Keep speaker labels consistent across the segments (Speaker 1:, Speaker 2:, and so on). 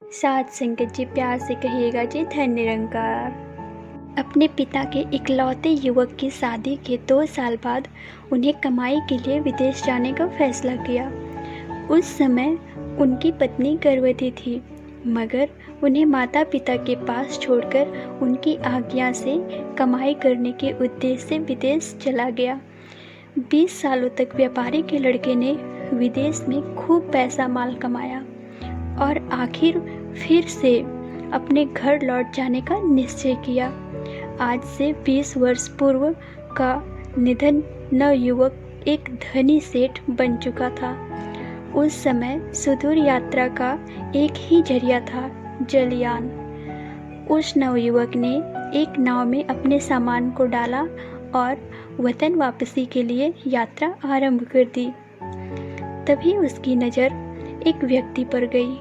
Speaker 1: साथ संगत जी, प्यार से कहिएगा जी, धन निरंकार। अपने पिता के इकलौते युवक की शादी के 2 साल बाद उन्हें कमाई के लिए विदेश जाने का फैसला किया। उस समय उनकी पत्नी गर्भवती थी, मगर उन्हें माता पिता के पास छोड़कर उनकी आज्ञा से कमाई करने के उद्देश्य से विदेश चला गया। 20 सालों तक व्यापारी के लड़के ने विदेश में खूब पैसा माल कमाया और आखिर फिर से अपने घर लौट जाने का निश्चय किया। आज से 20 वर्ष पूर्व का निधन नवयुवक एक धनी सेठ बन चुका था। उस समय सुदूर यात्रा का एक ही जरिया था, जलयान। उस नवयुवक ने एक नाव में अपने सामान को डाला और वतन वापसी के लिए यात्रा आरंभ कर दी। तभी उसकी नज़र एक व्यक्ति पर गई।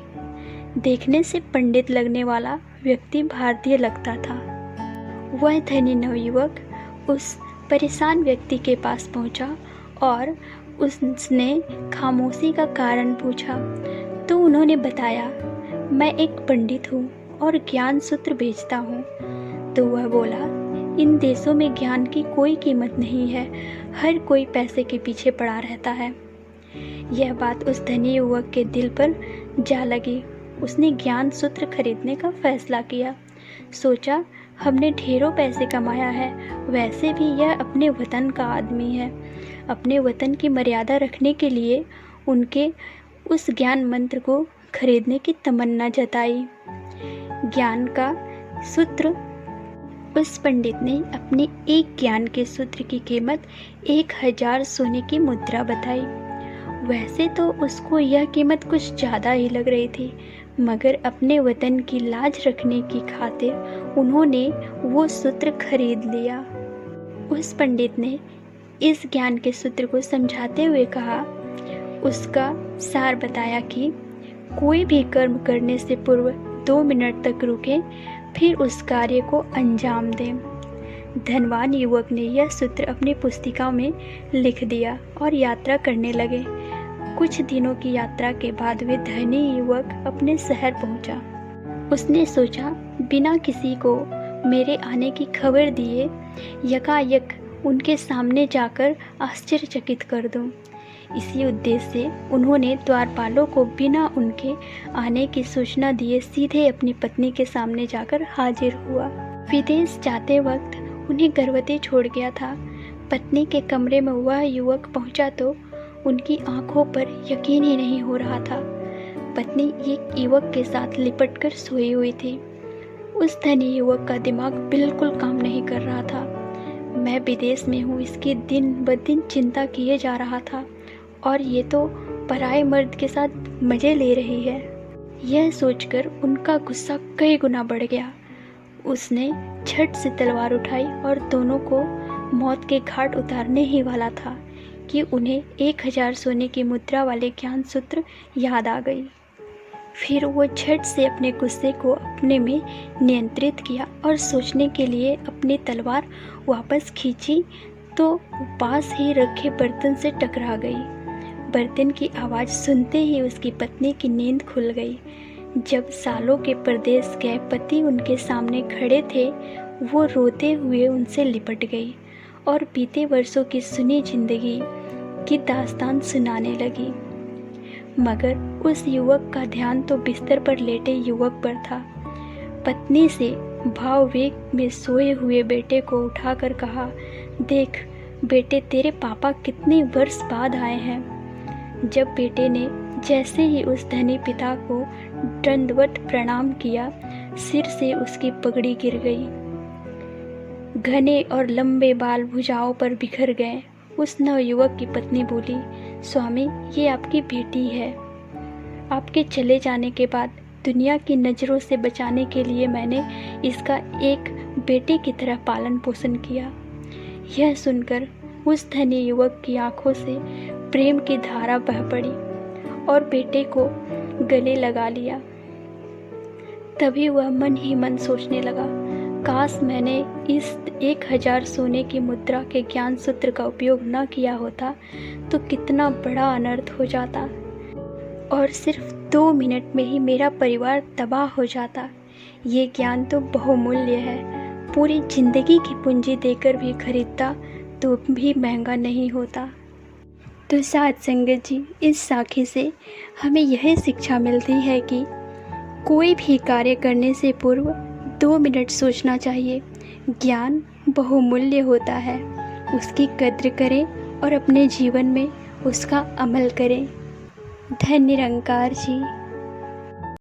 Speaker 1: देखने से पंडित लगने वाला व्यक्ति भारतीय लगता था। वह धनी नवयुवक उस परेशान व्यक्ति के पास पहुंचा और उसने खामोशी का कारण पूछा तो उन्होंने बताया, मैं एक पंडित हूँ और ज्ञान सूत्र बेचता हूँ। तो वह बोला, इन देशों में ज्ञान की कोई कीमत नहीं है, हर कोई पैसे के पीछे पड़ा रहता है। यह बात उस धनी युवक के दिल पर जा लगी। उसने ज्ञान सूत्र खरीदने का फैसला किया। सोचा, हमने ढेरों पैसे कमाया है, वैसे भी यह अपने वतन का आदमी है। अपने वतन की मर्यादा रखने के लिए उनके उस ज्ञान मंत्र को खरीदने की तमन्ना जताई। ज्ञान का सूत्र उस पंडित ने अपने एक ज्ञान के सूत्र की कीमत 1000 सोने की मुद्रा बताई। वैसे तो उसको यह कीमत कुछ ज़्यादा ही लग रही थी, मगर अपने वतन की लाज रखने की खातिर उन्होंने वो सूत्र खरीद लिया। उस पंडित ने इस ज्ञान के सूत्र को समझाते हुए कहा, उसका सार बताया कि कोई भी कर्म करने से पूर्व 2 मिनट तक रुकें, फिर उस कार्य को अंजाम दें। धनवान युवक ने यह सूत्र अपनी पुस्तिका में लिख दिया और यात्रा करने लगे। कुछ दिनों की यात्रा के बाद वे धनी युवक अपने शहर पहुंचा। उसने सोचा, बिना किसी को मेरे आने की खबर दिए यकायक उनके सामने जाकर आश्चर्यचकित कर दूं। इसी उद्देश्य से उन्होंने द्वारपालों को बिना उनके आने की सूचना दिए सीधे अपनी पत्नी के सामने जाकर हाजिर हुआ। विदेश जाते वक्त उन्हें गर्भवती छोड़ गया था। पत्नी के कमरे में वह युवक पहुंचा तो उनकी आंखों पर यकीन ही नहीं हो रहा था। पत्नी एक युवक के साथ लिपटकर सोई हुई थी। उस धनी युवक का दिमाग बिल्कुल काम नहीं कर रहा था। मैं विदेश में हूँ, इसकी दिन ब दिन चिंता किए जा रहा था और ये तो पराये मर्द के साथ मज़े ले रही है। यह सोचकर उनका गुस्सा कई गुना बढ़ गया। उसने झट से तलवार उठाई और दोनों को मौत के घाट उतारने ही वाला था कि उन्हें 1000 सोने की मुद्रा वाले ज्ञान सूत्र याद आ गई। फिर वो झट से अपने गुस्से को अपने में नियंत्रित किया और सोचने के लिए अपनी तलवार वापस खींची तो पास ही रखे बर्तन से टकरा गई। बर्तन की आवाज़ सुनते ही उसकी पत्नी की नींद खुल गई। जब सालों के परदेश गए पति उनके सामने खड़े थे, वो रोते हुए उनसे लिपट गई और बीते वर्षों की सुनी जिंदगी की दास्तान सुनाने लगी। मगर उस युवक का ध्यान तो बिस्तर पर लेटे युवक पर था। पत्नी से भाववेग में सोए हुए बेटे को उठाकर कहा, देख बेटे, तेरे पापा कितने वर्ष बाद आए हैं। जब बेटे ने जैसे ही उस धनी पिता को दंडवत प्रणाम किया, सिर से उसकी पगड़ी गिर गई। घने और लंबे बाल भुजाओं पर बिखर गए। उस नवयुवक की पत्नी बोली, स्वामी, ये आपकी बेटी है। आपके चले जाने के बाद दुनिया की नज़रों से बचाने के लिए मैंने इसका एक बेटे की तरह पालन पोषण किया। यह सुनकर उस धनी युवक की आंखों से प्रेम की धारा बह पड़ी और बेटे को गले लगा लिया। तभी वह मन ही मन सोचने लगा, काश मैंने इस 1000 सोने की मुद्रा के ज्ञान सूत्र का उपयोग न किया होता तो कितना बड़ा अनर्थ हो जाता। और सिर्फ 2 मिनट में ही मेरा परिवार तबाह हो जाता। ये ज्ञान तो बहुमूल्य है, पूरी ज़िंदगी की पूंजी देकर भी खरीदता तो भी महंगा नहीं होता। तो साथ संगत जी, इस साखी से हमें यह शिक्षा मिलती है कि कोई भी कार्य करने से पूर्व 2 मिनट सोचना चाहिए। ज्ञान बहुमूल्य होता है, उसकी कद्र करें और अपने जीवन में उसका अमल करें। धन्य निरंकार जी।